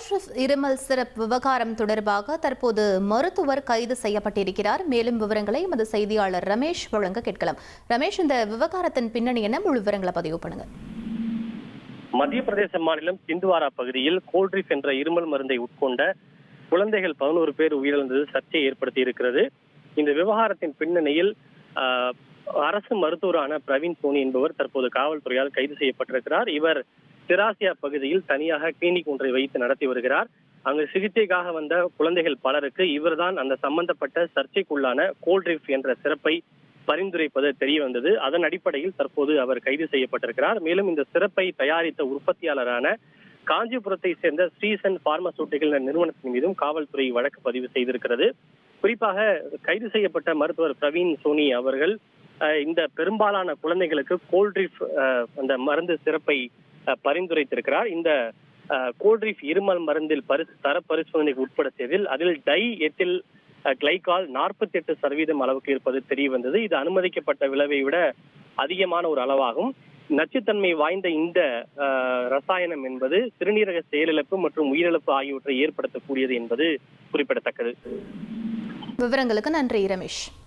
Coldrif இருமல் syrup விவகாரம் தொடர்பாக தற்போது மருத்துவர் கைது செய்யப்பட்டிருக்கிறார். மேலும் விவரங்களை எமது செய்தியாளர் ரமேஷ் வழங்க கேட்கலாம். ரமேஷ், இந்த விவகாரத்தின் பின்னணி என்ன? முழு விவரங்களை பதிவு பண்ணுங்க. மத்திய பிரதேச மாநிலம் சிந்துவாரா பகுதியில் கோல்ட்ரிஃப் என்ற இருமல் மருந்தை உட்கொண்ட குழந்தைகள் 11 பேர் உயிரிழந்தது சர்ச்சையை ஏற்படுத்தி இருக்கிறது. இந்த விவகாரத்தின் பின்னணியில் அரசு மருத்துவரான பிரவீன் சோனி என்பவர் தற்போது காவல்துறையால் கைது செய்யப்பட்டிருக்கிறார். இவர் திராசியா பகுதியில் தனியாக கிளினிக் ஒன்றை வைத்து நடத்தி வருகிறார். அங்கு சிகிச்சைக்காக வந்த குழந்தைகள் பலருக்கு இவர்தான் அந்த சம்பந்தப்பட்ட சர்ச்சைக்குள்ளான கோல்ட்ரிஃப் என்ற சிறப்பை பரிந்துரைப்பது தெரிய வந்தது. அதன் அடிப்படையில் தற்போது அவர் கைது செய்யப்பட்டிருக்கிறார். மேலும் இந்த சிறப்பை தயாரித்த உற்பத்தியாளரான காஞ்சிபுரத்தை சேர்ந்த ஸ்ரீசன் பார்மசூட்டிக்கல் நிறுவனத்தின் மீதும் காவல்துறை வழக்கு பதிவு செய்திருக்கிறது. குறிப்பாக கைது செய்யப்பட்ட மருத்துவர் பிரவீன் சோனி அவர்கள் இந்த பெரும்பாலான குழந்தைகளுக்கு கோல்ட்ரிஃப் அந்த மருந்து சிறப்பை பரிந்துரைத்திருக்கிறார். இந்த கோல்ட்ரிஃப் இருமல் மருந்தில் தர பரிசோதனைக்கு உட்படுத்தியதில் அதில் டை எத்தில் கிளைகால் 48% அளவுக்கு இருப்பது தெரிய வந்தது. இது அனுமதிக்கப்பட்ட விளைவை விட அதிகமான ஒரு அளவாகும். நச்சுத்தன்மை வாய்ந்த இந்த ரசாயனம் என்பது சிறுநீரக செயலிழப்பு மற்றும் உயிரிழப்பு ஆகியவற்றை ஏற்படுத்தக்கூடியது என்பது குறிப்பிடத்தக்கது. விவரங்களுக்கு நன்றி ரமேஷ்.